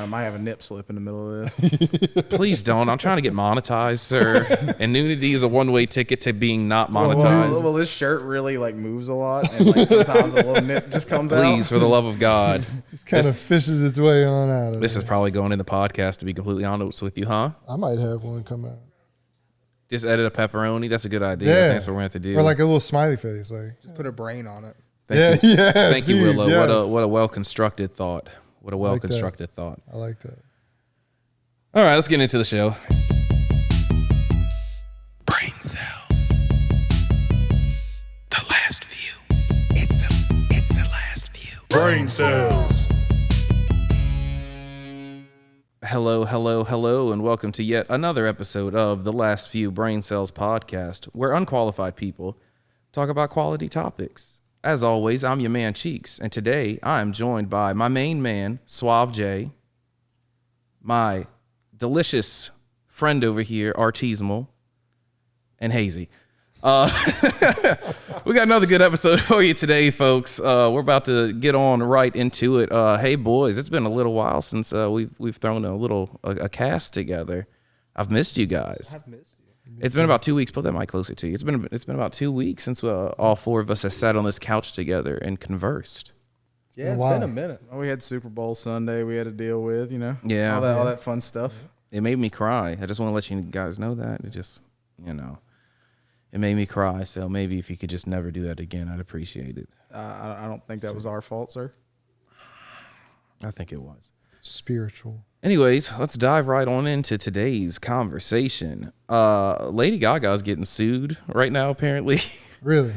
I might have a nip slip in the middle of this. Please don't. I'm trying to get monetized, sir. And nudity is a one-way ticket to being not monetized. Well, this shirt really like moves a lot, and like sometimes a little nip just comes out. Please, for the love of God. It kind of fishes its way on out of This there. is probably going in the podcast, to be completely honest with you, huh? I might have one come out. Just edit a pepperoni. That's a good idea. Yeah. I think that's what we're going to have to do. Or like a little smiley face. Like, Just put a brain on it. Thank you. yes, Thank you, dude, Willow. yes. What a well-constructed thought. What a well-constructed thought. I like that. All right, let's get into the show. Brain cells. The last view. It's the last view. Brain cells. Hello, and welcome to yet another episode of The Last Few Brain Cells podcast, where unqualified people talk about quality topics. As always, I'm your man, Cheeks, and today I'm joined by my main man, Suave Jay, my delicious friend over here, Artisanal, and Hazey. We got another good episode for you today, folks. We're about to get on right into it. Hey, boys, it's been a little while since we've thrown a cast together. I've missed you guys. I've missed you. It's been about 2 weeks. Put that mic closer to you. It's been about 2 weeks since all four of us have sat on this couch together and conversed. Yeah, it's Wow. been a minute. Oh, we had Super Bowl Sunday we had to deal with, you know? Yeah. All that fun stuff. It made me cry. I just want to let you guys know that. It just, it made me cry. So maybe if you could just never do that again, I'd appreciate it. I don't think that was our fault, sir. I think it was. Spiritual. Anyways, let's dive right on into today's conversation. Lady Gaga is getting sued right now, apparently. Really?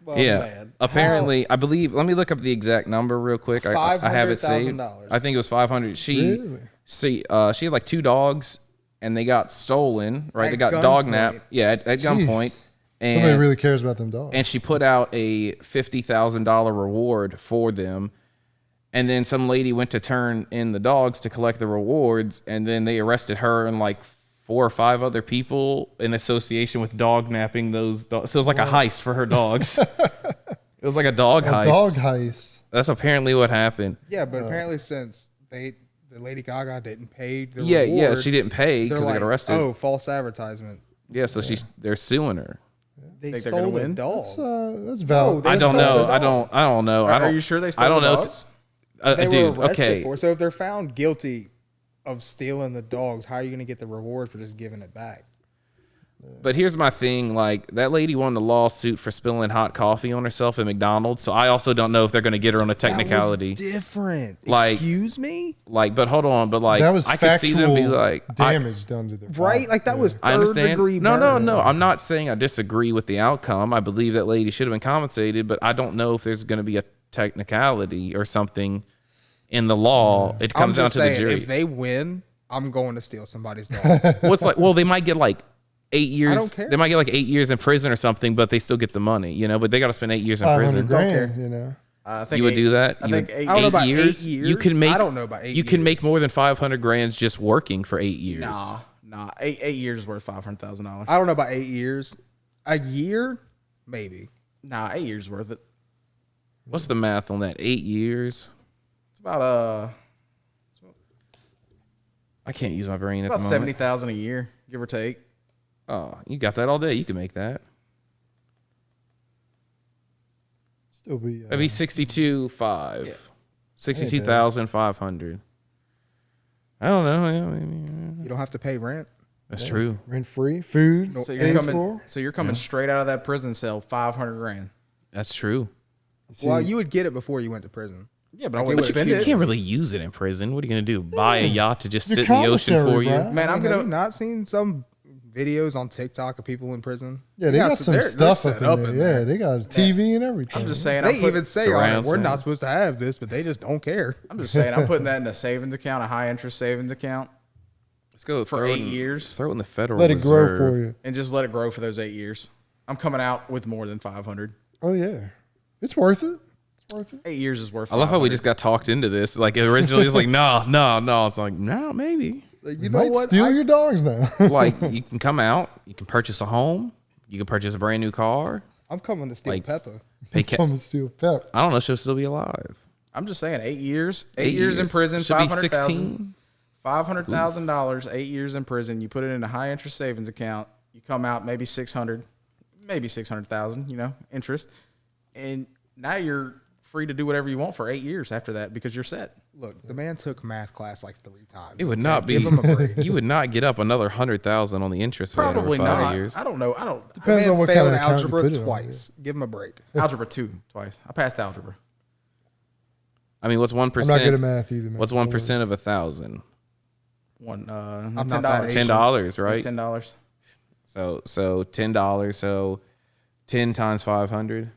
Well, Yeah. man. Apparently, I believe, let me look up the exact number real quick. I have it saved. $500,000. I think it was 500. She had like two dogs and they got stolen, right? At They got dog gunpoint. napped. Yeah, at gunpoint. Somebody And, really cares about them dogs. and she put out a $50,000 reward for them. And then some lady went to turn in the dogs to collect the rewards, and then they arrested her and like 4 or 5 other people in association with dog napping those dogs. So it was like a heist for her dogs. It was like a dog heist. Dog heist. That's apparently what happened. Yeah, but apparently since the Lady Gaga didn't pay the Yeah, reward, she didn't pay they're because they like, got arrested. oh, false advertisement. Yeah, so they're suing her. They Think they're gonna stole the win? dog. That's valid. they I don't stole know. the I dog. don't know. Are you sure they stole I don't the know. dogs? They Dude, were arrested okay. for it. So if they're found guilty of stealing the dogs, how are you going to get the reward for just giving it back? But here's my thing, like that lady won the lawsuit for spilling hot coffee on herself at McDonald's, so I also don't know if they're going to get her on a technicality. That was different. Like- Excuse me? Like, but hold on, but like that was I could see them be factual like damage done to their Right? body. Like that was I third understand. degree No, murder. I'm not saying I disagree with the outcome. I believe that lady should have been compensated, but I don't know if there's going to be a technicality or something in the law. It I'm comes down just to saying, the jury. if they win, I'm going to steal somebody's dog. What's like? Well, they might get like 8 years. don't care. They might get like 8 years in prison or something, but they still get the money, But they got to spend 8 years in 500 prison. grand, you know. I think You would do that? I You think would- 8 I don't know about 8 years? years. You can make. I don't know about 8 You can years. make more than 500 grand just working for 8 years. Nah. 8 years is worth $500,000. I don't know about 8 years. A year? Maybe. Nah, 8 years worth it. What's the math on that? 8 years? It's about I can't use my brain at about the moment. $70,000 a year, give or take. Oh, you got that all day. You can make that. Still be. That'd be 62,500. 62,500. I don't know. Yeah, maybe. You don't have to pay rent. That's true. Rent free, food, So paid you're coming straight out of that prison cell, 500 grand. That's true. Well, you would get it before you went to prison. Yeah, but I Like, wouldn't it would spend You it. can't really use it in prison. What are you going to do? Buy a yacht to just Your sit in the ocean commissary, for you? bro. Man, I'm Have you gonna. not seen some videos on TikTok of people in prison? Yeah, they got some they're stuff set up in there. Yeah, they got TV and everything. I'm just saying. They even say on surround it, we're sound. not supposed to have this, but they just don't care. I'm just saying. I'm putting that in a savings account, a high interest savings account, Let's go for 8 years, Throw it in the Federal Let it grow Reserve. for you. and just let it grow for those 8 years. I'm coming out with more than 500. Oh yeah, it's worth it. It's worth it. 8 years is worth. I love how we 500. just got talked into this. Like originally, it's like no. It's like no, maybe. Like, You you know might what? steal your dogs now. Like you can come out, you can purchase a home, you can purchase a brand new car. I'm coming to steal Like- Peppa. Pay Come and steal pep. I don't know if she'll still be alive. I'm just saying, 8 years. 8 years in prison, Should be 500,000. 16. $500,000, 8 years in prison. You put it in a high interest savings account. You come out maybe 600, maybe 600,000. Interest, and now you're free to do whatever you want for 8 years after that because you're set. Look, the man took math class like 3 times. It would not be. Give him a break. You would not get up another 100,000 on the interest rate Probably over 5 not. years. I don't know. Depends Man on what failed kind of account you algebra put it on, twice. Give him a break. Algebra 2 twice. I passed algebra. I mean, what's 1%? I'm not good at math either, man. What's 1% of 1,000? $10. not that $10, right? $10. So $10. So 10 times 500.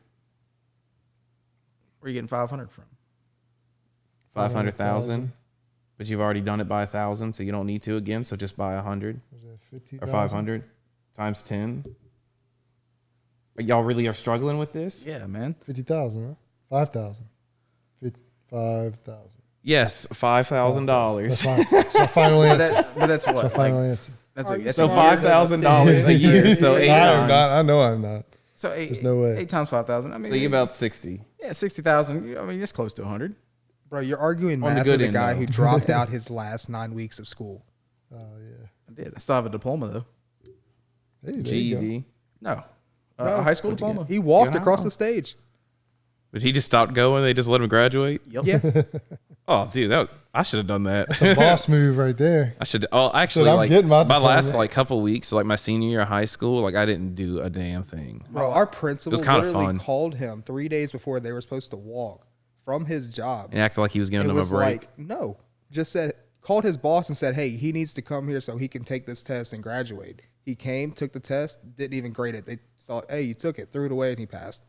Where are you getting 500 from? 500,000. But you've already done it by 1,000, so you don't need to again. So just buy 100 Was that 50, or 500 times 10. But y'all really are struggling with this? Yeah, man. 50,000, huh? 5,000. 5,000. Yes, $5,000. That's my final answer. But that's That's my what. final Like, answer. that's So a year. $5,000 a year. So 8 times. I know I'm not. So There's no way. 8 times 5,000. I mean, So you about 60. yeah, 60,000. I mean, it's close to 100. Bro, you're arguing On the math good with a end, guy though. who dropped out his last 9 weeks of school. Oh, yeah. I did. I still have a diploma though. Hey, there you go. GED. No, a high school diploma. He walked You're not across wrong. the stage. But he just stopped going. They just let him graduate. Yep. Yeah. Oh, dude, I should have done that. It's a boss move right there. I should. Oh, actually, I'm like getting my my last diploma. like couple weeks, like my senior year of high school, like I didn't do a damn thing. Bro, our principal kinda literally fun. called him 3 days before they were supposed to walk from his job. And acted like he was giving It them a was break. like, no. Just said, called his boss and said, hey, he needs to come here so he can take this test and graduate. He came, took the test, didn't even grade it. They saw, hey, you took it, threw it away, and he passed.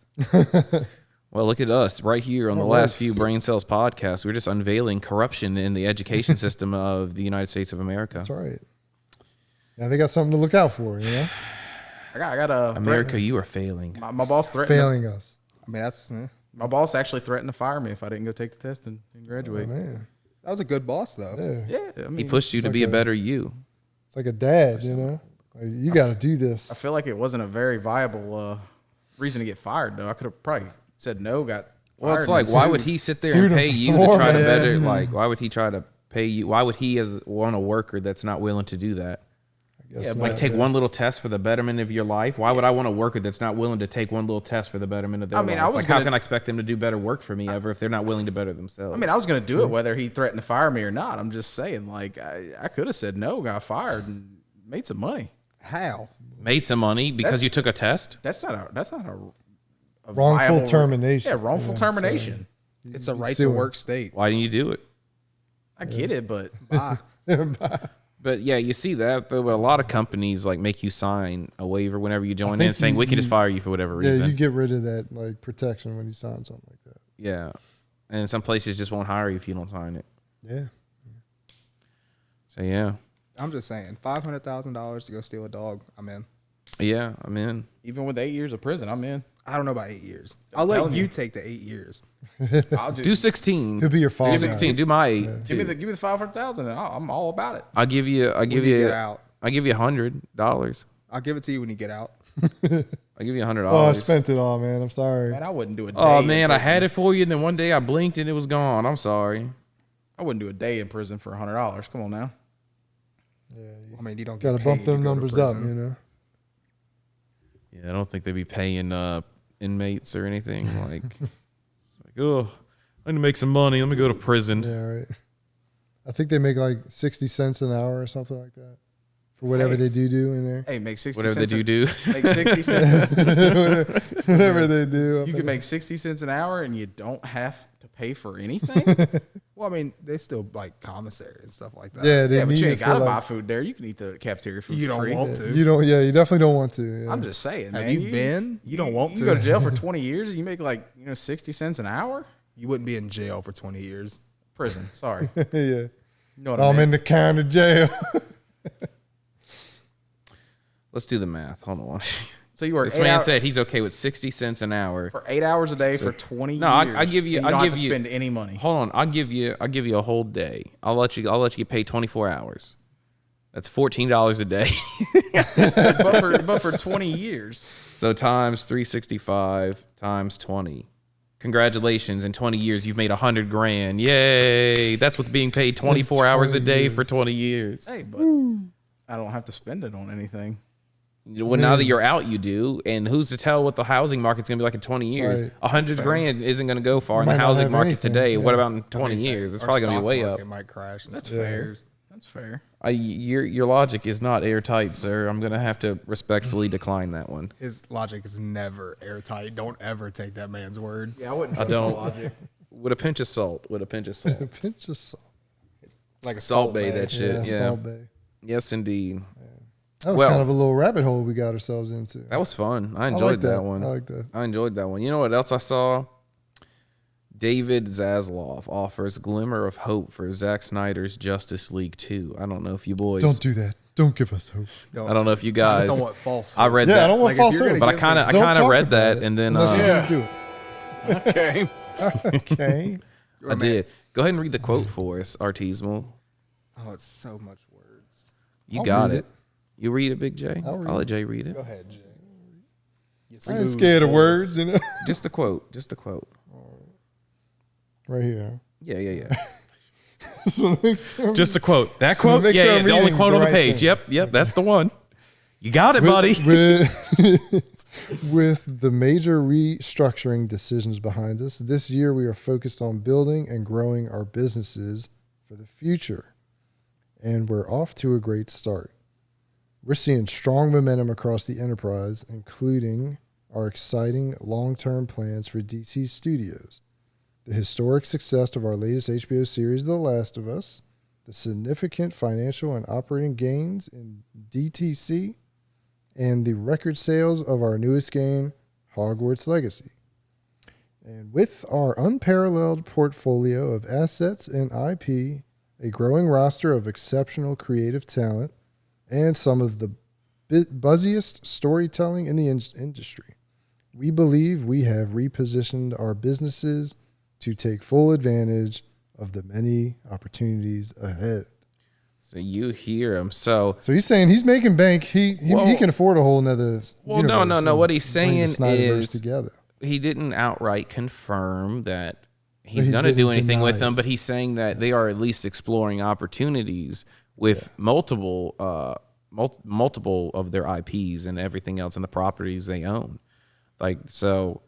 Well, look at us right here on the That last works. few Brain Cells podcasts. We're just unveiling corruption in the education system of the United States of America. That's right. Yeah, they got something to look out for, you know? I got a America, you are failing. My boss threatened. Failing us. I mean, that's My boss actually threatened to fire me if I didn't go take the test and Oh, graduate. man. that was a good boss, though. Yeah. Yeah, I mean, He pushed you to like be a a- better you. It's like a dad, you know? Like, you got to do this. I feel like it wasn't a very viable reason to get fired, though. I could have probably said no, got Well, fired it's like, and why sued. would he sit there Sued and him pay for you some to more, try to man. better? Like, why would he try to pay you? Why would he, as one a worker that's not willing to do that? I guess Yeah, not, Like, take yeah. one little test for the betterment of your life. Why would I want a worker that's not willing to take one little test for the betterment of their I mean, life? I was Like, how gonna- can I expect them to do better work for me ever if they're not willing to better themselves? I mean, I was going to do it whether he threatened to fire me or not. I'm just saying, like, I could have said no, got fired, and made some money. How? made some money because That's- you took a test. That's not a Wrongful viable- termination. Yeah, wrongful you know, so termination. It's a right to suing. work state. Why didn't you do it? I get it, but Bye. But yeah, you see that though. But a lot of companies like make you sign a waiver whenever you join think in, saying you- we can just you- fire you for whatever Yeah, reason. you get rid of that like protection when you sign something like that. Yeah, and some places just won't hire you if you don't sign it. Yeah. So yeah, I'm just saying, $500,000 to go steal a dog. I'm in. yeah, I'm in. even with 8 years of prison, I'm in. I don't know about 8 years. I'll let telling you you. take the 8 years. I'll Do 16. He'll be your father. Do 16. Do my 8. give me the 500,000, and I'm all about it. I'll give you. I'll give When you you. get out. I'll give you $100. I'll give it to you when you get out. I'll give you $100. Oh, I spent it all, man. I'm sorry. Man, I wouldn't do a day. Oh in man, I prison. had it for you, and then one day I blinked and it was gone. I'm sorry. I wouldn't do a day in prison for $100. Come on now. Yeah, you I mean, you don't got get to bump paid to them go to numbers up, prison. you know? Yeah, I don't think they'd be paying inmates or anything. Like, it's like, oh, I need to make some money. Let me go to prison. Yeah, right. I think they make like 60 cents an hour or something like that for whatever Hey. they do in there. Hey, make 60 Whatever they cents. do. Make 60 cents. Whatever they do. You can make 60 cents an hour, and you don't have to pay for anything. Well, I mean, they still like commissary and stuff like that. Yeah, they Yeah, but need you it ain't for gotta buy like, food there. You can eat the cafeteria food You for don't free. want to. you don't. Yeah, you definitely don't want to. Yeah. I'm just saying, Have man. you been? You don't want You to. go to jail for 20 years, and you make like 60 cents an hour. You wouldn't be in jail for 20 years. Prison. Sorry. yeah. You know what I'm I mean? in the county jail. Let's do the math. Hold on. So you work This 8 man hours, said he's okay with 60 cents an hour. for 8 hours a day for 20 No, years. I give you- and I you don't give have to you- spend any money. Hold on. I'll give you a whole day. I'll let you get paid 24 hours. That's $14 a day. but for 20 years. So times 365 times 20. Congratulations, in 20 years you've made $100,000. Yay! That's with being paid 24 hours a day for 20 years. Hey, but I don't have to spend it on anything. Well, now that you're out, you do. And who's to tell what the housing market's going to be like in 20 years? Right. $100,000 isn't going to go far in Might the not housing have market anything, today. yeah. What about in 20 years? It's probably going to be way up. It might crash. That's fair. That's fair. Your logic is not airtight, sir. I'm going to have to respectfully decline that one. His logic is never airtight. Don't ever take that man's word. Yeah, I wouldn't I trust don't. the logic. With a pinch of salt. With a pinch of salt. Pinch of salt. Like a Salt Bay, that shit. Yeah. Salt Bay. Yes, indeed. That was kind of a little rabbit hole we got ourselves into. That was fun. I enjoyed that one. I like that. I enjoyed that one. You know what else I saw? David Zaslav offers glimmer of hope for Zack Snyder's Justice League 2. I don't know if you boys. Don't do that. Don't give us hope. I don't know if you I guys. just don't want false. I read Yeah, that. I don't want Like, if false you're hope. gonna But I Don't kind of talk read about that, it and then unless you're Yeah. gonna do it. Okay. Okay. I did. Go ahead and read the quote for us, Artismal. Oh, it's so much words. You I'll got read it. You read it, Big J. I'll read I'll let Jay read it. Go ahead, Jay. You I ain't smooth scared of voice. words, you know. Just the quote. Just the quote. Right here. Yeah. Just want to make sure. Just the quote. That Just wanna quote. make sure Yeah, I'm the only reading quote the on the right page. thing. Yep. That's the one. You got it, buddy. With the major restructuring decisions behind us, this year we are focused on building and growing our businesses for the future. And we're off to a great start. We're seeing strong momentum across the enterprise, including our exciting long-term plans for DC Studios, the historic success of our latest HBO series, The Last of Us, the significant financial and operating gains in DTC, and the record sales of our newest game, Hogwarts Legacy. And with our unparalleled portfolio of assets and IP, a growing roster of exceptional creative talent, and some of the buzziest storytelling in the industry, we believe we have repositioned our businesses to take full advantage of the many opportunities ahead. So you hear him. So he's saying he's making bank. He Well- can afford a whole nother. Well, no. universe What and he's bring the saying Snyderverse is together. he didn't outright confirm that he's he going to do didn't anything with deny them, it. but he's saying that they are at least exploring opportunities with multiple of their IPs and everything else and the properties they own. Like, so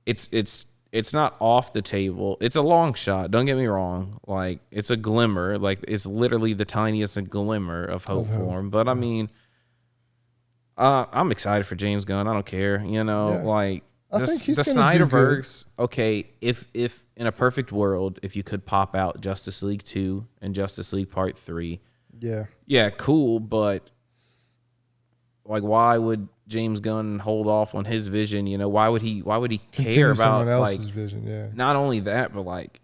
it's not off the table. It's a long shot. Don't get me wrong. Like, it's a glimmer. Like, it's literally the tiniest glimmer of hope for him. But I mean, I'm excited for James Gunn. I don't care. You know, Yeah. like I think he's the gonna do good. Snyderverse. Okay, if in a perfect world, if you could pop out Justice League 2 and Justice League Part 3, yeah, cool. But like, why would James Gunn hold off on his vision? You know, why would he Continue care about someone else's like vision? Yeah. not only that, but like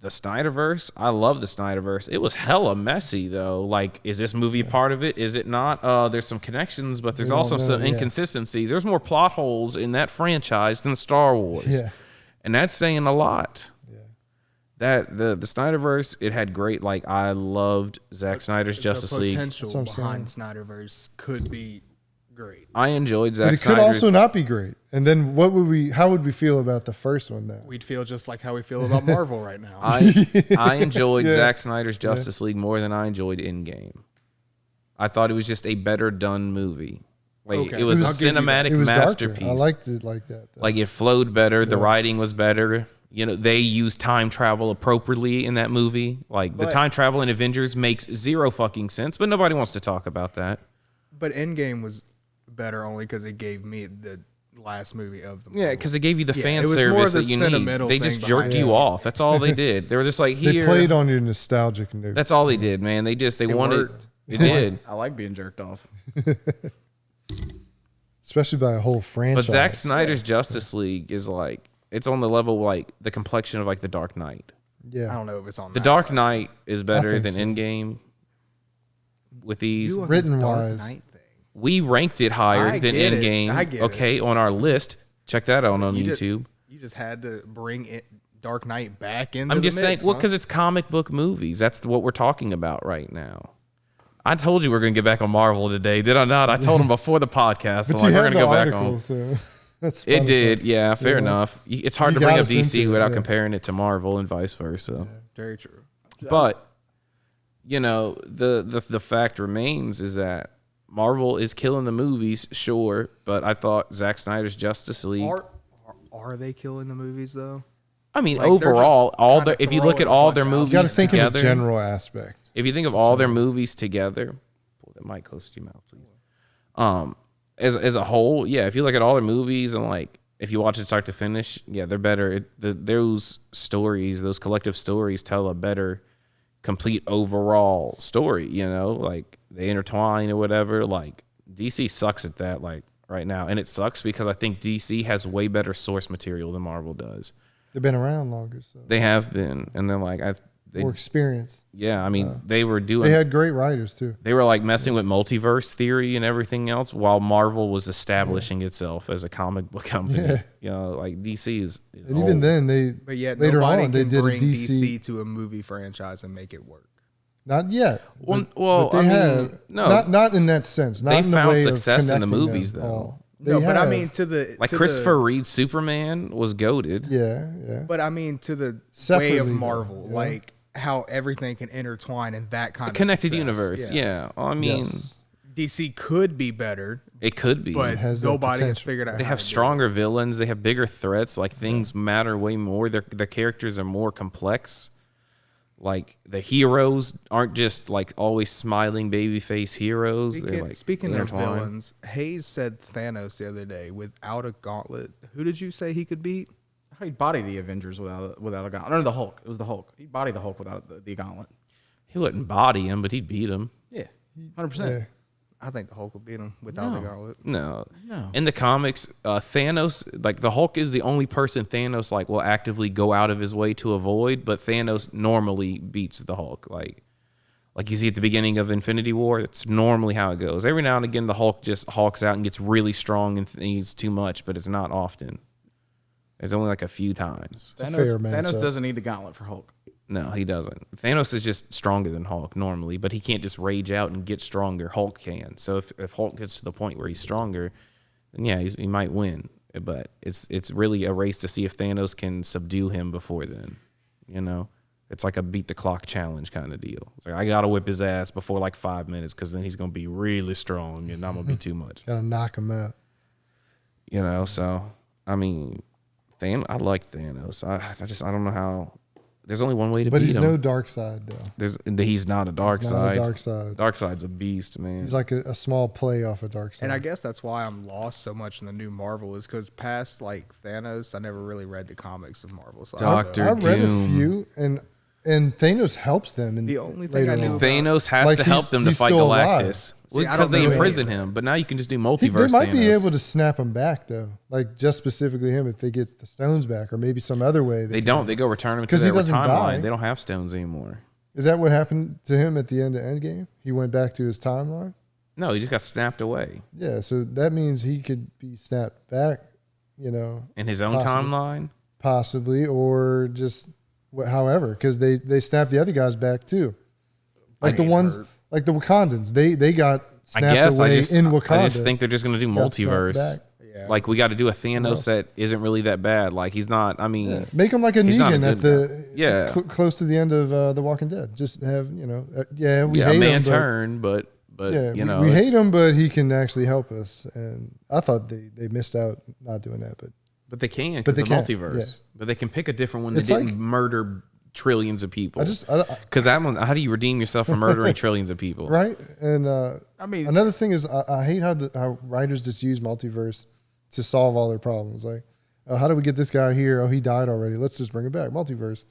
the Snyderverse? I love the Snyderverse. It was hella messy though. Like, is this movie a part of it? Is it not? There's some connections, but there's We don't also know, some yeah. inconsistencies. There's more plot holes in that franchise than Star Wars. Yeah. And that's saying a lot. Yeah. That the Snyderverse, it had great, like, I loved Zack Snyder's Justice the League. potential That's what I'm behind Snyderverse could be great. I enjoyed But Zack it could Snyder's. also not be great. And then how would we feel about the first one now? We'd feel just like how we feel about Marvel right now. I enjoyed Yeah. Zack Snyder's Justice League more than I enjoyed Endgame. I thought it was just a better done movie. Like, Okay. it was a I'll give you that. cinematic It was masterpiece. darker. I liked it like that. though. Like, it flowed better. The writing was better. You know, they used time travel appropriately in that movie. Like, the But- time travel in Avengers makes zero fucking sense, but nobody wants to talk about that. But Endgame was better only because it gave me the last movie of the movie. Yeah, because it gave you the Yeah, fan it was more service the that you need. sentimental They thing just jerked behind you it. off. That's all they did. They were just like, they here. played on your nostalgic notes. That's all they did, man. They wanted. worked. It did. I like being jerked off. Especially by a whole franchise. But Zack Snyder's Justice League is like, it's on the level like the complexion of like The Dark Knight. I Yeah. don't know if it's on The that Dark level. Knight is better think than so. Endgame. With these, You on Written this Dark wise. Knight thing. we ranked it higher I than get it. Endgame. I get Okay, on our list. Check that out on You just- YouTube. You just had to bring it, Dark Knight back into I'm the just saying, mix, well, huh? because it's comic book movies. That's what we're talking about right now. I told you we're going to get back on Marvel today, did I not? I told them before the podcast. But I'm you like, we're have going to the go back article, on. so That's It fun did, stuff. yeah, fair enough. It's hard You to bring got up us DC into it, without yeah. comparing it to Marvel and vice versa. Very true. But the fact remains is that Marvel is killing the movies, sure, but I thought Zack Snyder's Justice League. Are they killing the movies though? I mean, Like, they're overall, just all kinda if you look at throwing a all bunch their out. You got to movies think in together, a general aspect. if you think of all their movies together, pull that mic close to your mouth, please. As a whole, yeah, if you look at all their movies and like if you watch it start to finish, yeah, they're better. Those stories, those collective stories, tell a better, complete overall story. Like they intertwine or whatever. Like DC sucks at that, like right now, and it sucks because I think DC has way better source material than Marvel does. They've been around longer, so They have been, and then like more experience. yeah, I mean they were doing. They had great writers too. They were like messing with multiverse theory and everything else while Marvel was establishing itself as a comic book company. Yeah. Like DC is And even then, But yet later nobody on they can did a bring DC. DC to a movie franchise and make it work. Not yet. Well, but they I mean, have. no. not in that sense. Not They in the found way of success in the connecting movies, them though. all. No, They but I have. mean to the like to Christopher Reed's Superman was goated. Yeah. But I mean to the way Separately, of though, Marvel, yeah. like how everything can intertwine in that kind of Connected success. universe. Yes. Yeah. I mean, Yes. DC could be better, it could be. but has that nobody has potential. figured out. They how have to do stronger villains. They have bigger threats. Like things matter way more. Their characters are more complex. Like the heroes aren't just like always smiling babyface heroes. it. They're like Speaking of intertwined. villains, Hayes said Thanos the other day without a gauntlet. Who did you say he could beat? He'd body the Avengers without a gauntlet. No, the Hulk. It was the Hulk. He'd body the Hulk without the gauntlet. He wouldn't body him, but he'd beat him. Yeah, 100%. Yeah. I think the Hulk would beat him without the gauntlet. No. No. In the comics, Thanos, like the Hulk is the only person Thanos like will actively go out of his way to avoid, but Thanos normally beats the Hulk. Like you see at the beginning of Infinity War, that's normally how it goes. Every now and again, the Hulk just hulks out and gets really strong and he's too much, but it's not often. It's only like a few times. a fair Thanos matchup. doesn't need the gauntlet for Hulk. No, he doesn't. Thanos is just stronger than Hulk normally, but he can't just rage out and get stronger. Hulk can. So if Hulk gets to the point where he's stronger, then yeah, he might win. But it's really a race to see if Thanos can subdue him before then. It's like a beat the clock challenge kind of deal. It's like I gotta whip his ass before like 5 minutes because then he's gonna be really strong and I'm gonna be too much. Gotta knock him out. So I mean, I like Thanos. I don't know how. There's only one way to But beat he's him. no dark side though. He's not a dark He's side. not a dark side. Darkseid's a beast, man. He's like a small play off a dark side. And I guess that's why I'm lost so much in the new Marvel is because past like Thanos, I never really read the comics of Marvel. So I don't Doctor know. I read Doom. a few, and Thanos helps them. And The only thing I knew Thanos has Like, to help he's- them to he's fight still alive. Galactus See, I because don't they know imprison any of him. But now you can just do They multiverse. might be Thanos. able to snap him back though, like just specifically him if they get the stones back, or maybe some other way. They don't. They go return him to 'Cause he their doesn't timeline. die. They don't have stones anymore. Is that what happened to him at the end of Endgame? He went back to his timeline. No, he just got snapped away Yeah, so that means he could be snapped back. in his own Possibly. timeline. Possibly, or just however, because they snapped the other guys back too, like the need ones hurt. like the Wakandans. They got I snapped guess away I in Wakanda. just think they're just gonna do got snapped multiverse. back. Yeah. Like we got to do a Thanos that isn't really that bad. Like he's not. I mean, Yeah. Make him like a He's not a Negan at good the Yeah. close to the end of The Walking Dead. Just have we yeah, a hate man him, but, turn, but yeah, you know, we it's- hate him, but he can actually help us. And I thought they missed out not doing that, But they can But because they of can, multiverse. yeah. But they can pick a different one It's that didn't like- murder trillions of people. I just Because that one, how do you redeem yourself from murdering trillions of people? right. And I mean, another thing is I hate how writers just use multiverse to solve all their problems. Like, oh, how do we get this guy here? Oh, he died already. Let's just bring him back. Multiverse.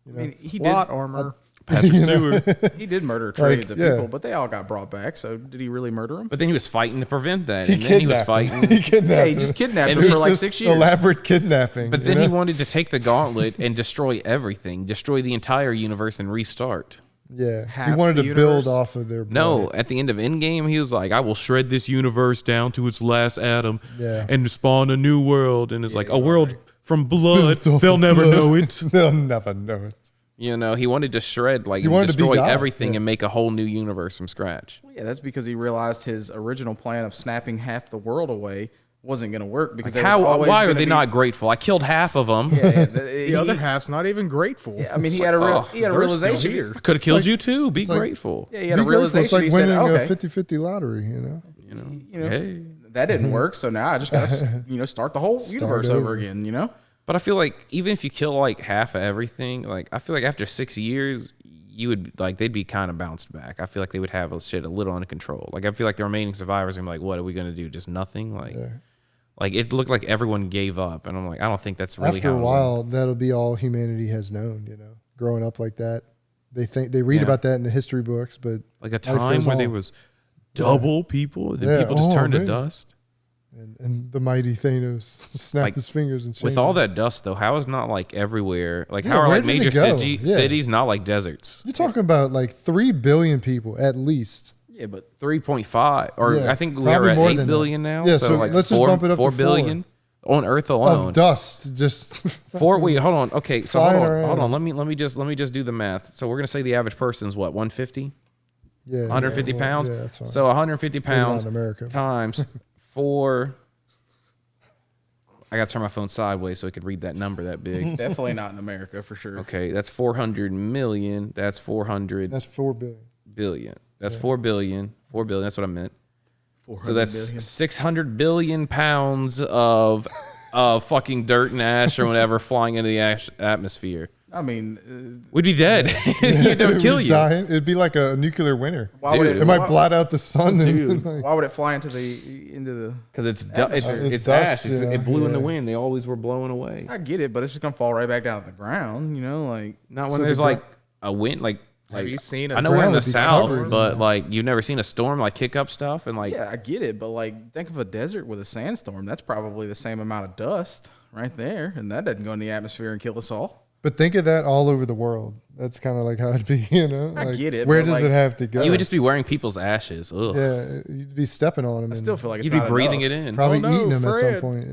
I mean, he Plot did. armor. Patrick Stewart. He did murder trillions of yeah. people, but they all got brought back. So did he really murder them? But then he was fighting to prevent that. And then he was kidnapped him. fighting. He kidnapped Yeah, he him. just kidnapped And him it for was like just 6 years. elaborate kidnapping. But then you he know? wanted to take the gauntlet and destroy everything, destroy the entire universe and restart. Yeah, he half wanted the to universe? build off of their blood. No, at the end of Endgame, he was like, I will shred this universe down to its last atom Yeah. and spawn a new world. And it's like, a world from blood. Built off They'll of never blood. know it. They'll never know it. You know, he wanted to shred, like, He and wanted to be destroy God, everything yeah. and make a whole new universe from scratch. Yeah, that's because he realized his original plan of snapping half the world away wasn't going to work because Like there was always why are gonna they be- not grateful? I killed half of them. The other half's not even grateful. Yeah, I mean, he had a they're realization still here. I could have killed like- you too. Be like- grateful. Yeah, he had a Be grateful. realization. It's like He said, winning okay, a 50-50 lottery, you know? you know, Hey. that didn't work. So now I just got to, start the whole universe over over. again, you know? But I feel like even if you kill like half of everything, like I feel like after 6 years, you would like they'd be kind of bounced back. I feel like they would have shit a little under control. Like I feel like the remaining survivors are gonna be like, what are we gonna do? Just nothing. Like it looked like everyone gave up, and I'm like, I don't think that's really After how a while, that'll be all humanity has known, you know, growing up like that. They read Yeah. about that in the history books, but like a life time goes when on. there was double people, then Yeah. people just Oh, turned to man. dust. and the mighty Thanos snapped Like, his fingers and changed With all it. that dust though, how is not like everywhere? Like Yeah, how are where like did it major go? Yeah. cities not like deserts? You're talking about like 3 billion people at least. Yeah, but 3.5, or Yeah, I think we probably are at more 8 than billion now. Yeah, so, so like let's just 4, bump it up to 4 4. billion on Earth alone. Of dust, just 4. Wait, hold on. Okay, so hold Flying on, around. hold on. Let me just do the math. So we're gonna say the average person's what, 150, yeah, 150 well, pounds. Yeah, that's fine. So 150 Maybe not pounds in America. times 4. I gotta turn my phone sideways so I could read that number that big. definitely not in America for sure. Okay, that's 400 million. That's 400 That's 4 billion. billion. That's 4 billion. 4 billion. That's what I meant. 400 So that's billion. 600 billion pounds of fucking dirt and ash or whatever flying into the atmosphere. I mean, We'd be dead. It would kill you. Dying. It'd be like a nuclear winter. why would Dude. it? It might why, blot out the sun. dude, And, like, why would it fly into the? Because it's It's ash. dust, you know, It blew in the yeah. wind. They always were blowing away. I get it, but it's just gonna fall right back down to the ground. You know, like Not when So there's the like a wind. Like you seen I know we're in ground the would be south, covered. but like you've never seen a storm like kick up stuff and like yeah, I get it, but like think of a desert with a sandstorm. That's probably the same amount of dust right there, and that doesn't go in the atmosphere and kill us all. but think of that all over the world. That's kind of like how it'd be, you know? I Like, get it, Where but, does like, it have to go? you would just be wearing people's ashes. Ugh. yeah, you'd be stepping on them. I still feel like it's You'd be not breathing enough. it in. probably Oh, no, eating them at some Fred. point.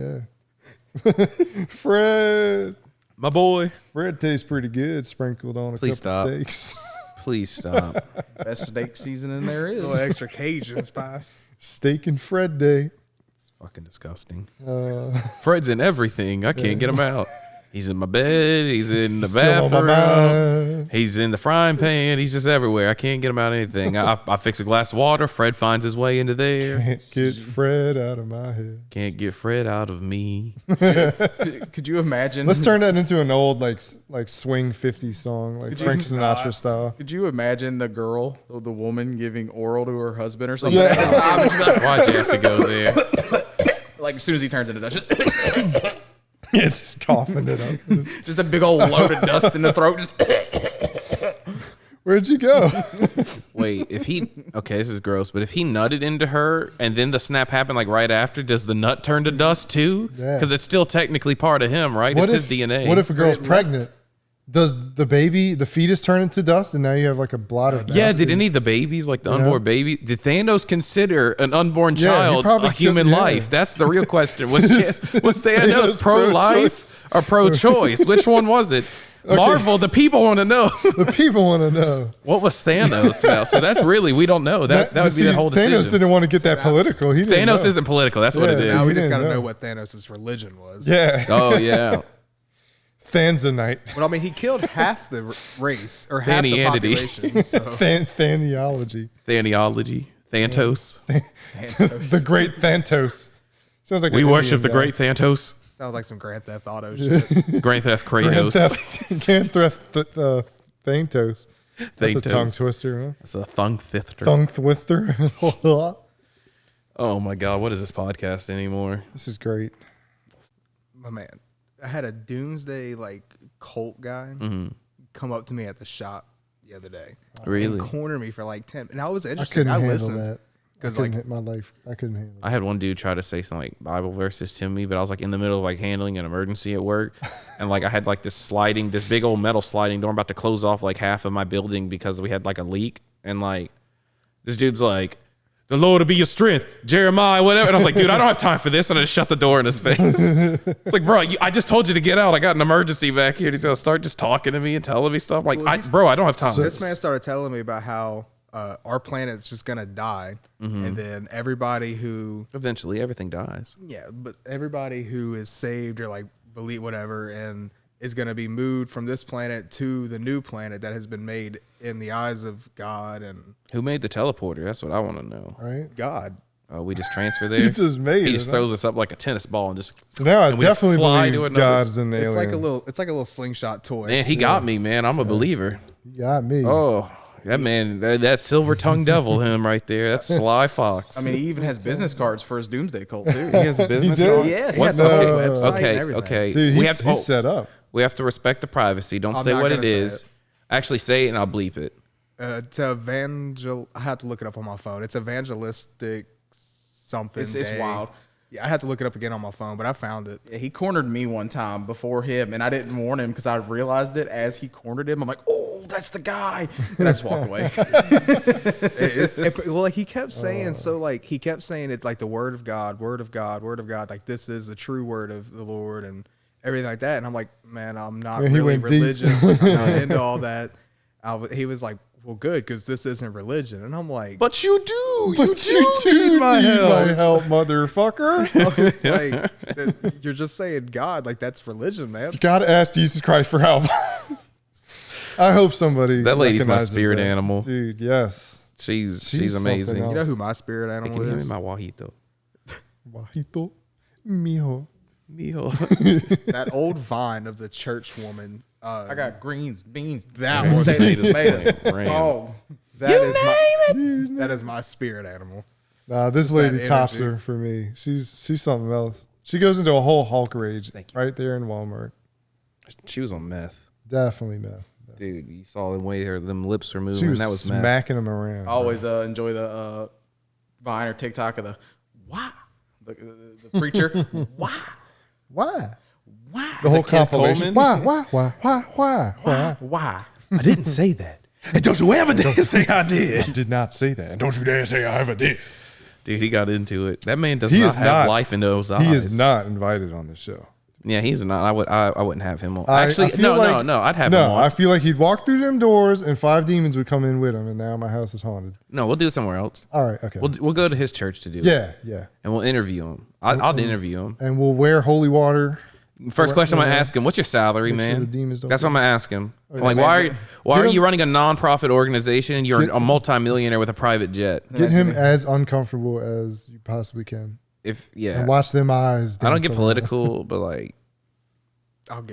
Yeah. Fred. My boy. Fred tastes pretty good sprinkled on a Please couple stop. steaks. Please stop. Best steak seasoning there A is. little extra Cajun spice. Steak and Fred day. It's fucking disgusting. Uh, Fred's in everything. I can't get him out. He's in my bed. He's in the still on my bathroom. mind. He's in the frying pan. He's just everywhere. I can't get him out of anything. I fix a glass of water. Fred finds his way into there. Can't get Fred out of my head. Can't get Fred out of me. Could you imagine? Let's turn that into an old like swing 50s song, like Could you Frank Sinatra style. Could you imagine the girl, the woman, giving oral to her husband or something Yeah. at the time? And she'd be like, Why'd you have to go there? like as soon as he turns into dust, Yeah, just coughing it up. just a big old load of dust in the throat. Just Where'd you go? Wait, if he okay, this is gross, but if he nutted into her and then the snap happened like right after, does the nut turn to dust too? Yeah. Because it's still technically part of him, right? What It's if, his DNA. What if a girl's pregnant? Does the fetus turn into dust, and now you have like a blot of dust? Yeah, did any of the babies, like the You know? unborn baby, did Thanos consider an unborn Yeah, he child probably a human could, yeah. life? That's the real question. Was Thanos Thanos pro-life or pro-choice? Which one was it? Marvel, the people want to know. The people want to know. What was Thanos now? So that's really, we don't know. That would be the whole decision. Thanos didn't want to get that political. He didn't Thanos know. isn't political. That's what it Yeah, is. Now we he just didn't got to know. know what Thanos' religion was. Yeah. Oh, yeah. Thanzanite. But I mean, he killed half the race or half the Thanianity. population. So. Thaniology. Thaniology. Thantos. The great Thantos. Sounds like We an worship Indian the guy. great Thantos. Sounds like some Grand Theft Auto shit. Grand Theft Grand Kratos. Theft Thantos. That's a tongue Thantos. twister, huh? That's a thunk thifter. Tongue twister. Oh my God, what is this podcast anymore? This is great. My man, I had a doomsday like cult guy come up to me at the shop the other day. Really? And corner me for like 10. And I was I interested. couldn't I handle listened. that. I 'Cause, couldn't like- hit my life. I couldn't handle I had one dude try to say some like Bible verses to me, but I was like in the middle of like handling an emergency at work, and like I had like this big old metal sliding door. I'm about to close off like half of my building because we had like a leak, and like this dude's like, "The Lord will be your strength, Jeremiah, whatever." And I was like, "Dude, I don't have time for this," and I just shut the door in his face. It's like, bro, I just told you to get out. I got an emergency back here. And he's gonna start just talking to me and telling me stuff. I'm like, bro, I don't have time. So- This man started telling me about how our planet's just gonna die, and then everybody who Eventually, everything dies. but everybody who is saved or like believe whatever and is gonna be moved from this planet to the new planet that has been made in the eyes of God and Who made the teleporter? That's what I want to know. Right? God. We just transfer there. He just made He it. just throws us up like a tennis ball and just. So now I and we just definitely fly to believe another- God's an alien. It's like a little slingshot toy. Man, he got me, man. I'm a believer. You got me. Oh, that man, that silver tongued devil, him right there. That's Sly Fox. I mean, he even has business cards for his Doomsday Cult too. he has a business did? card? Yes. He has the whole website and Okay, everything. okay. Dude, we he's, have to, he's set up. we have to respect the privacy. Don't I'm say not what it gonna say is. it. Actually, say it and I'll bleep it. I have to look it up on my phone. It's evangelistic something. It's day. wild. Yeah, I have to look it up again on my phone, but I found it. Yeah, he cornered me one time before him, and I didn't warn him because I realized it as he cornered him. I'm like, oh, that's the guy. And I just walked away. Well, like he kept saying, he kept saying it's like the word of God, word of God, word of God. Like this is the true word of the Lord and everything like that. And I'm like, man, I'm not Yeah, he really went deep. religious. I'm not into all that. He was like, well, good, because this isn't religion. And I'm like, But you do. But you do need my help, motherfucker. it's like, you're just saying God, like that's religion, man. You gotta ask Jesus Christ for help. I hope somebody. That lady's my recognizes spirit that. animal. Dude. Yes. She's She's amazing. something You know who my spirit Hey, animal can you hand me is? my wajito? Wajito, mijo. Mijo. That old vine of the church woman. I got greens, beans, That one. potatoes, tomatoes. Ram. Oh, That is my spirit animal. Nah, this that lady tops energy. her for me. She's something else. She goes into a whole Hulk rage right there in Walmart. She was on meth. Definitely meth. Dude, you saw the way them lips were moving. She was, That was meth. smacking him around. I always enjoy the Vine or TikTok of the why the preacher why Why? why The whole that Kenneth compilation. Coleman? Why? why. I didn't say that. And don't you ever dare say I did. Did not say that. Don't you dare say I ever did. Dude, he got into it. That man does He not is have not- life in those eyes. He is not invited on the show. Yeah, he's not. I wouldn't have him on. I Actually, feel no. I'd have him No, on. I feel like he'd walk through them doors and 5 demons would come in with him, and now my house is haunted. No, we'll do it somewhere else. All right, okay. We'll go to his church to do it. Yeah. And we'll interview him. I'll interview him. And we'll wear holy water. First question I'm gonna Yeah. ask him: what's your salary, Make sure man? the demons don't That's what I'm gonna ask him. I'm like, man's why are him- you running a non-profit organization and you're Get- a multimillionaire with a private jet? Get him as uncomfortable as you possibly can. Yeah, And watch them eyes. I don't dance get around. political, but like,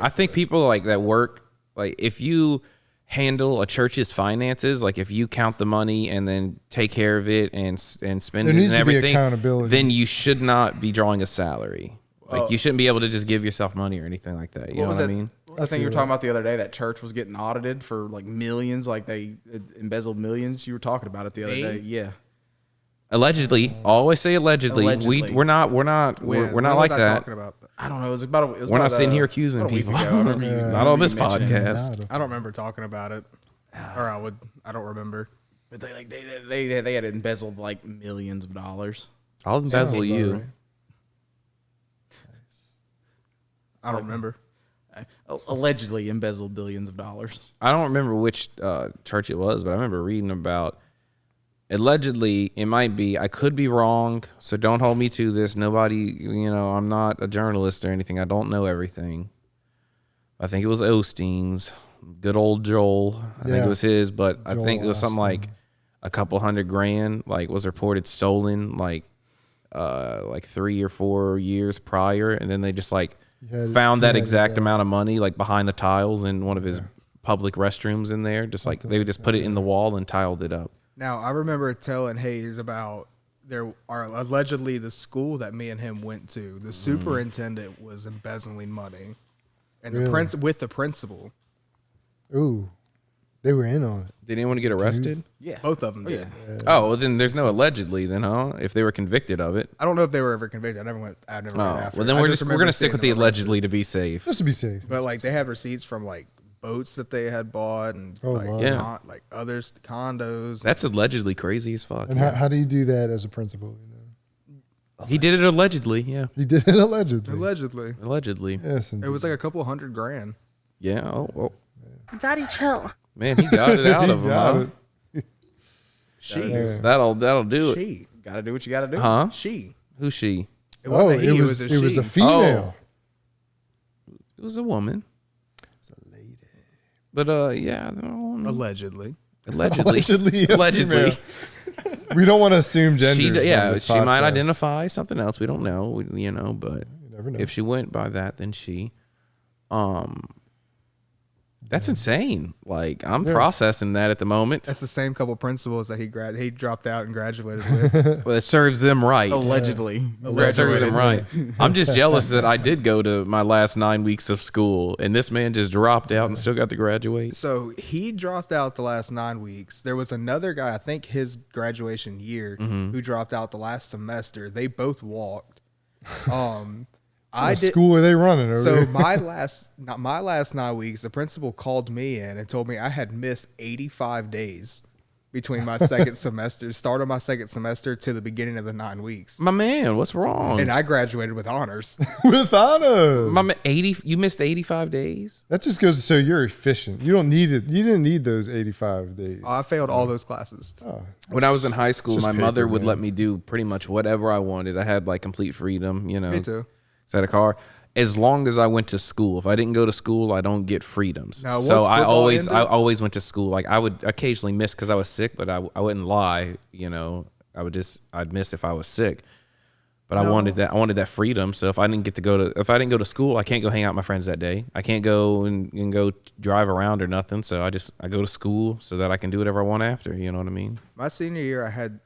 I think people like that work. Like, if you handle a church's finances, like if you count the money and then take care of it and spend There it and needs to be everything, accountability. then you should not be drawing a salary. Like, you shouldn't be able to just give yourself money or anything like that. You know What was what I that? mean? I think you were talking about the other day that church was getting audited for like millions, like they embezzled millions. You were talking about it the other day. Yeah. Allegedly, always say allegedly. Allegedly. We're not like that. Talking about that? I don't know. It was about. It was We're not about, sitting here accusing about a week people. ago. I remember you- Not on this you mentioned it. podcast. I don't remember talking about it, or I don't remember. But they had embezzled like millions of dollars. I'll embezzle Sounds you. about right. I don't remember. Allegedly embezzled billions of dollars. I don't remember which church it was, but I remember reading about. Allegedly, it might be. I could be wrong, so don't hold me to this. Nobody, I'm not a journalist or anything. I don't know everything. I think it was Osteen's. Good old Joel. I think Yeah. it was his, but I Joel think it was something Osteen. like a couple $100,000. Like, was reported stolen like 3 or 4 years prior, and then they just found that exact amount of money like behind the tiles in one of his public restrooms in there. Just like they would just put it in the wall and tiled it up. Now I remember telling Hayes about there are allegedly the school that me and him went to. The superintendent was embezzling money, and Really? with the principal, Ooh, they were in on it. Did anyone get arrested? Yeah. both of them did. Oh, well, then there's no allegedly then, huh? If they were convicted of it. I don't know if they were ever convicted. I never went after. Well, then I we're remember gonna stick seeing with the them arrested. allegedly to be safe. Just to be safe. But like they had receipts from like boats that they had bought and Oh, wow. Yeah. like others condos. That's allegedly crazy as fuck. And how do you do that as a principal? He did it allegedly, yeah. He did it allegedly. Allegedly, Allegedly. Yes, it was like a couple $100,000. Yeah. Oh, Daddy, chill. man, he got it out of him. Got Huh? it. That'll do it. She. Got to do what you got to do. Huh? She. Who's she? It wasn't it he, was it was a a she. female. It was a woman. It was a lady. But yeah, I don't know. Allegedly. Allegedly. Allegedly. We don't want to assume gender. She might identify something else. We don't know, but You never know. if she went by that, then she. That's insane. Like I'm processing that at the moment. That's the same couple principals that he dropped out and graduated with. Well, it serves them right. Allegedly. It serves them right. I'm just jealous that I did go to my last 9 weeks of school, and this man just dropped out and still got to graduate. So he dropped out the last 9 weeks. There was another guy, I think his graduation year, who dropped out the last semester. They both walked. What school are they running over So there? my last 9 weeks, the principal called me in and told me I had missed 85 days between my start of my second semester to the beginning of the 9 weeks. My man, what's wrong? And I graduated with honors. With honors. My man, you missed 85 days? That just goes to show you're efficient. You don't need it. You didn't need those 85 days. I failed all those classes. When I was in high school, just my paper, mother would man. let me do pretty much whatever I wanted. I had like complete freedom, Me too. I had a car. As long as I went to school. If I didn't go to school, I don't get freedoms. Now, So once I football always ended- went to school. Like I would occasionally miss because I was sick, but I wouldn't lie. I'd miss if I was sick. But I wanted that freedom. So if I didn't go to school, I can't go hang out with my friends that day. I can't go and go drive around or nothing. So I go to school so that I can do whatever I want after. You know what I mean? My senior year, I had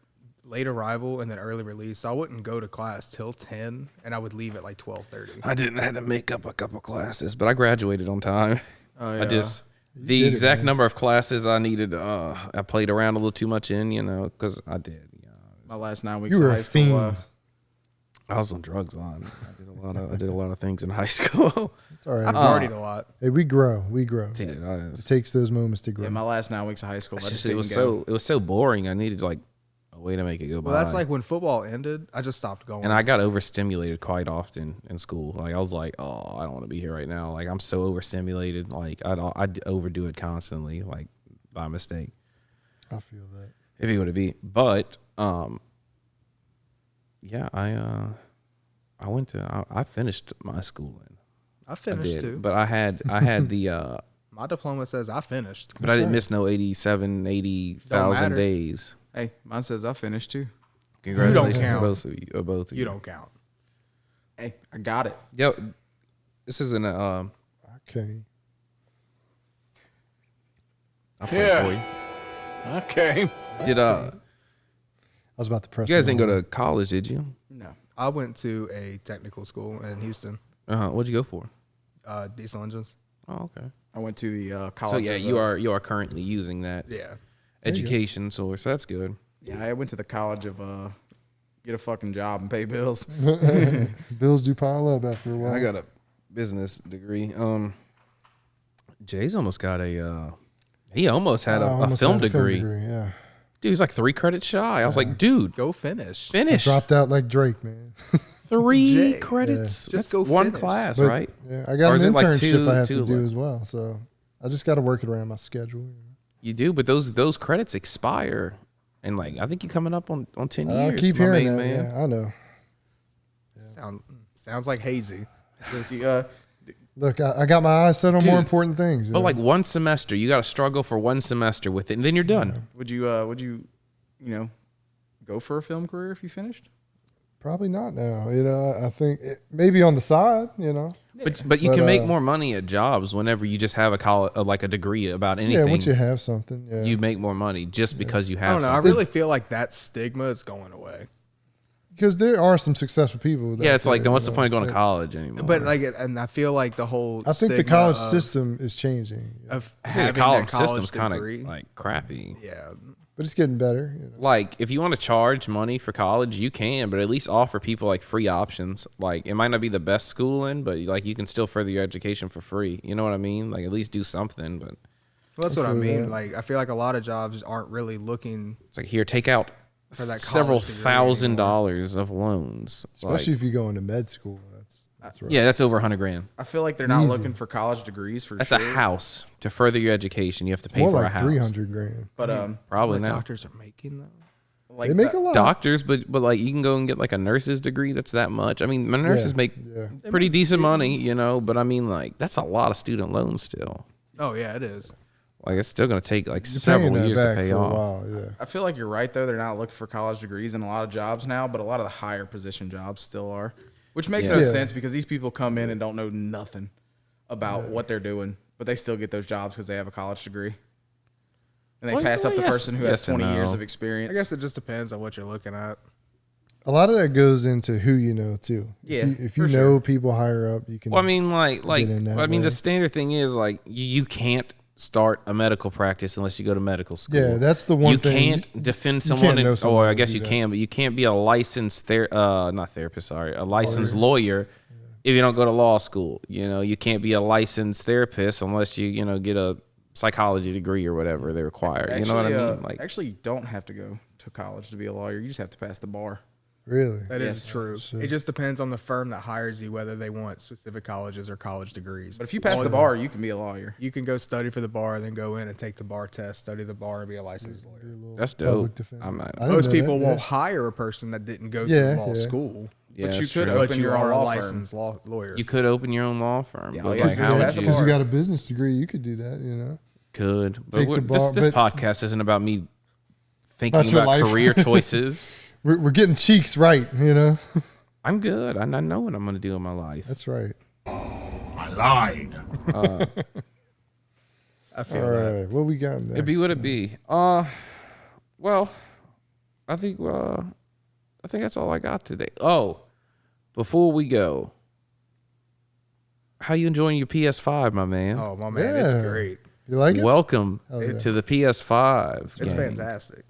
late arrival and then early release. So I wouldn't go to class till 10, and I would leave at like 12:30. I had to make up a couple classes, but I graduated on time. Oh, yeah. I just the did it, exact man. number of classes I needed. I played around a little too much in, because I did. My last 9 weeks You of were high a school. fiend. I was on drugs a lot. I did a lot of things in high school. It's all I right. partied a lot. Hey, we grow. We grow. Dude, It takes those moments to grow. Yeah, my last 9 weeks of high school. I just it didn't was go. it was so boring. I needed like a way to make it go by. Well, that's like when football ended, I just stopped going. And I got overstimulated quite often in school. Like I was like, oh, I don't want to be here right now. Like I'm so overstimulated. Like I'd overdo it constantly, like by mistake. I feel that. If he would have be, but yeah, I finished my schooling. I finished did, too. but I had the My diploma says I finished. but I didn't miss no 80,000 matter. days. Hey, mine says I finished too. Congratulations to count. both of you. You don't count. Hey, I got it. Yo, this isn't a. Okay. I'll play it for you. Okay. Did I was about to press. you guys the didn't go button. to college, did you? No. I went to a technical school in Houston, What'd you go for? diesel engines. Oh, okay. I went to the So college. yeah, of, you are currently using that Yeah. education source. That's good. Yeah, I went to the college of get a fucking job and pay bills. Bills do pile up after a while. I got a business degree. Jay's almost got a. He almost had I a almost film had a degree. Yeah. Dude, he's like 3 credits shy. I was like, dude, Go finish. finish. Dropped out like Drake, man. 3 Jay, credits. Just That's go one finish. class, But, right? Yeah, I Or got is an it like internship I have two to do left? as well, so I just got to work it around my schedule. You do, but those credits expire, and like I think you're coming up on 10 I years. keep my hearing main that. man. Yeah, I know. Sounds like Hazey. Look, I got my eyes set on Dude, more important things. But like one semester, you got to struggle for one semester with it, and then you're done. would you go for a film career if you finished? probably not now. I think maybe on the side. But you But, can make more money at jobs whenever you just have like a degree about anything. Yeah, once you have something. Yeah. you make more money just because you I have don't know. I something. really feel like that stigma is going away. Because there are some successful people. Yeah, it's like then what's the point of going to college anymore? But and I feel like the whole I think the stigma college of- system is changing, of I think having the college that college system's kind degree. of like crappy. Yeah. but it's getting better. Like if you want to charge money for college, you can, but at least offer people like free options. Like it might not be the best schooling, but like you can still further your education for free. You know what I mean? Like at least do something. But Well, that's what I feel mean. that. Like I feel like a lot of jobs aren't really looking it's like here, take out for that several college degree $1,000 of loans. Especially Like, if you go into med school. That's right. Yeah, that's over 100 grand. I feel like they're not Easy. looking for college degrees for That's sure. a house to further your education. You have to pay More for a like house. 300 grand. But Probably What now. doctors are making though. like They make that- a lot. Doctors, but like you can go and get like a nurse's degree. That's that much. I mean, my nurses Yeah, make yeah. pretty decent money, you know. But I mean, like that's a lot of student loans still. Oh yeah, it is. Like it's still going to take like You're several paying that years to back pay for off. a while, yeah. I feel like you're right though. They're not looking for college degrees in a lot of jobs now, but a lot of the higher position jobs still are, which makes no Yeah. sense because these people come in and don't know nothing about what they're doing, but they still get those jobs because they have a college degree, and they Well, pass up the yes- person who has yes and 20 years no. of experience. I guess it just depends on what you're looking at. A lot of that goes into who you know too. Yeah, if you for know sure. people higher up, you can. Well, I mean, like in that I mean, way. the standard thing is like you can't start a medical practice unless you go to medical school. Yeah, that's the one you thing. can't defend you someone, can't know or someone I to guess do you that. can, but you can't be a licensed not therapist, sorry, a licensed lawyer if you don't go to law school. You know, you can't be a licensed therapist unless you know get a psychology degree or whatever they require. Actually, you know what I mean? Like, actually, you don't have to go to college to be a lawyer. You just have to pass the bar. Really? That is Yes. true. Shit. It just depends on the firm that hires you whether they want specific colleges or college degrees. But if you pass All the of bar, you can be a lawyer. you can go study for the bar, then go in and take the bar test, study the bar, and be a licensed lawyer. that's Public dope. defender. I'm not. I didn't Most know people that, won't yeah. hire a person that didn't go Yeah, to law yeah. school. Yeah, But you that's could true. open But you your own are a law firm. licensed lawyer. You could open your own law firm. Yeah, but all you like, have to do how is would pass the you? Because you bar. got a business degree, you could do that. You know. Could, but Take the this bar, this but- podcast isn't about me thinking About your about life. career choices. We're getting cheeks right. You know. I'm good. I know what I'm going to do in my life. That's right. I lied. I feel All that. right. What we got next? It be what it be. Well, I think that's all I got today. Oh, before we go, how you enjoying your PS5, my man? Oh my man, it's Yeah. great. You like it? Welcome Hell yeah. to the PS5. It's gang. fantastic.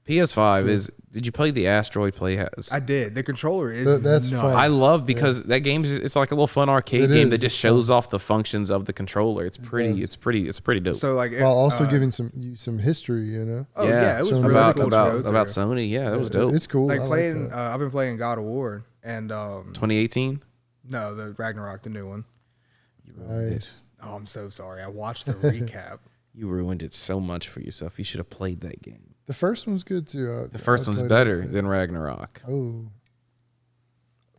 PS5 is. Did you play the Asteroid Playhouse? I did. The controller is That's nuts. fun. I love because that game is it's like a little fun arcade It game is. that just It's shows off the functions of the controller. It's pretty. does. It's pretty dope. So like, While also giving you some history. You know. oh yeah, it was Showing really about cool about to go about through. Sony. Yeah, that was dope. It's cool. Like I playing, Like that. I've been playing God of War and 2018. no, the Ragnarok, the new one. Nice. Oh, I'm so sorry. I watched the recap. You ruined it so much for yourself. You should have played that game. The first one's good too. The first one's better than Ragnarok. Oh.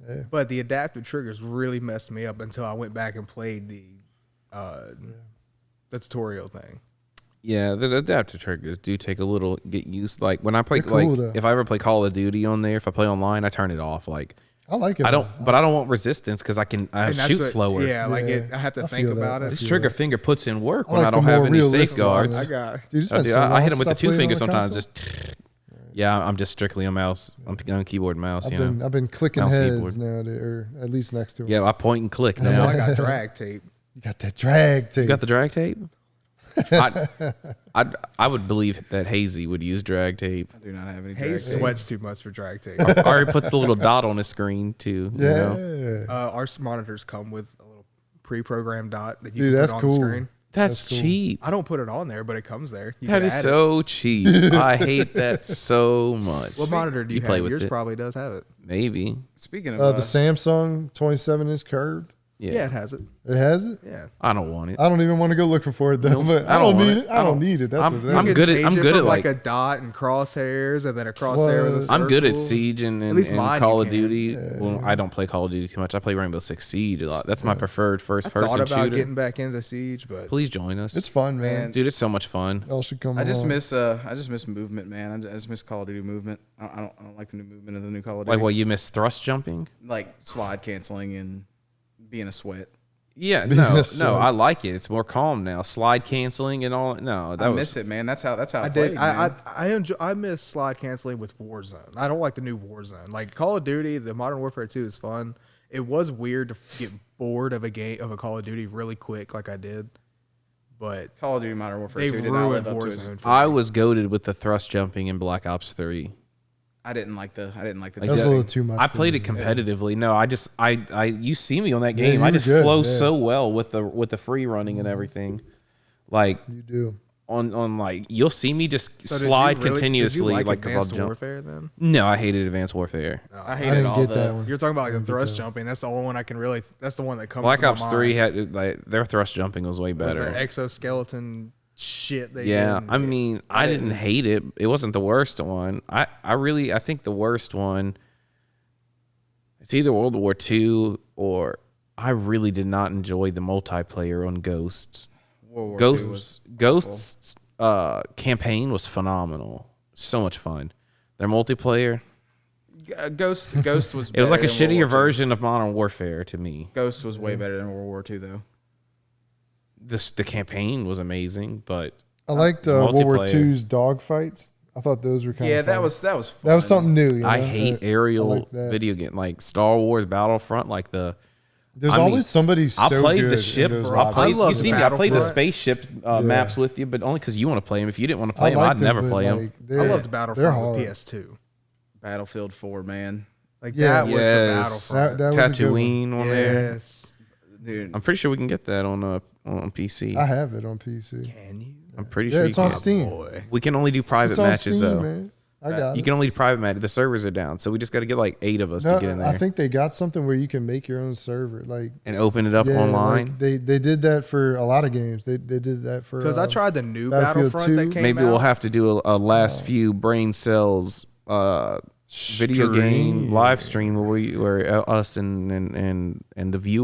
Yeah. But the adaptive triggers really messed me up until I went back and played the tutorial thing. Yeah, the adaptive triggers do take a little get used. Like when I play, They're cool, though. if I ever play Call of Duty on there, if I play online, I turn it off. Like I like it. I don't, but I don't want resistance because I And that's shoot what- slower. Yeah, like Yeah, I have to I think feel that. about I it. This feel trigger that. finger puts in work I when like I don't the have more any realistic safeguards. ones. I got. Dude, it's I, been do. so long I hit them since with the two played on fingers the sometimes. console. Just yeah, I'm just strictly a mouse. I'm on keyboard and mouse. You know. I've been clicking Mouse heads keyboard. nowadays, or at least next to it. Yeah, I point and click Well, now. I got drag tape. You got that drag tape. You got the drag tape? I would believe that Hazey would use drag tape. I do not have any. Hayes drag tape. sweats too much for drag tape. Already puts the little dot on his screen too. You yeah. know? Our monitors come with a little pre-programmed dot that you Dude, can that's put on cool. the screen. That's cool. cheap. I don't put it on there, but it comes there. You That can is add so cheap. I hate that so much. it. What monitor do you play have? with Yours it? probably does have it. Maybe. Speaking of The Samsung 27-inch curved. Yeah. Yeah, it has it. It has it. Yeah. I don't want it. I don't even want to go looking for it though. Nope, But I I don't don't want need it. it. I don't need it. That's I'm- what that I'm is. You good can at- change I'm it good from at, like like- a dot and crosshairs and then a crosshair with a I'm good at circle. Siege and least mine Call you of can. Duty. Well, I don't play Call of Duty too much. I play Rainbow Six Siege a lot. That's my preferred first Thought person about shooter. getting back into Siege, but Please join us. It's fun, man. Dude, it's so much fun. Y'all should come. I just along. miss movement, man. I just miss Call of Duty movement. I don't like the new movement of the new Call of Duty. Like, well, you miss thrust jumping? Like slide canceling and being a sweat. Yeah, Yes, no, sir. I like it. It's more calm now. Slide canceling and all. No, that I was miss it, man. That's how I I did. played, I man. enjoy. I miss slide canceling with Warzone. I don't like the new Warzone. Like Call of Duty, the Modern Warfare 2 is fun. It was weird to get bored of a game of a Call of Duty really quick, like I did. But Call of Duty Modern Warfare they 2 did not live ruined up to his. Warzone. For I me. was goaded with the thrust jumping in Black Ops 3. I didn't like the. That was a Yeah. little too much. I for played me. it competitively. No, I you see me on that Yeah, game. you I were just good, flow yeah. so well with the free running and everything. Like You do. on like you'll see me just So did you slide really- continuously Did you like because I'll Advanced jump. Warfare then? No, I hated Advanced Warfare. I I hated didn't all get the. that one. You're talking about like the thrust jumping. That's the only one I can really. That's the one that comes. Black to my Ops 3 mind. had like their thrust jumping was way Was better. the exoskeleton shit. They Yeah, did. I mean, I didn't hate it. It wasn't the worst one. I think the worst one. It's either World War II or I really did not enjoy the multiplayer on Ghosts. World War II was Ghosts campaign was phenomenal. So much fun. Their multiplayer, Ghost was. it was like a better than World shittier War II. version of Modern Warfare to me. Ghost was way better than World War II though. The campaign was amazing, but I liked World War multiplayer. II's dogfights. I thought those were kind Yeah, of that was fun. that was something new. You know? I hate aerial like that. video game like Star Wars Battlefront, like the. There's I mean, always somebody so I played good the in ship. those I lobbies. played. love You the see me. I played the Battlefront. spaceship maps with you, but only because you want to play them. If you didn't want to I play them, liked I'd them, never but, play them. like, I they're- loved they're Battlefront on hard. the PS2. Battlefield 4, man. Like Yeah. that was the Yes. Battlefront. That was a good one. Tatooine on there. Yes. Dude, I'm pretty sure we can get that on PC. I have it on PC. Can you? I'm pretty Yeah, sure it's you on can. Steam. Boy. We can only do private It's on matches Steam, though. man. I got You it. can only do private matches. The servers are down, so we just got to get like 8 of us to No, get in there I think they got something where you can make your own server. Like and open it up yeah, online. like they did that for a lot of games. They did that for Because I tried the new Battlefield Battlefront that 2. came Maybe out. we'll have to do a last few brain cells video game Stream. live stream where us and the viewers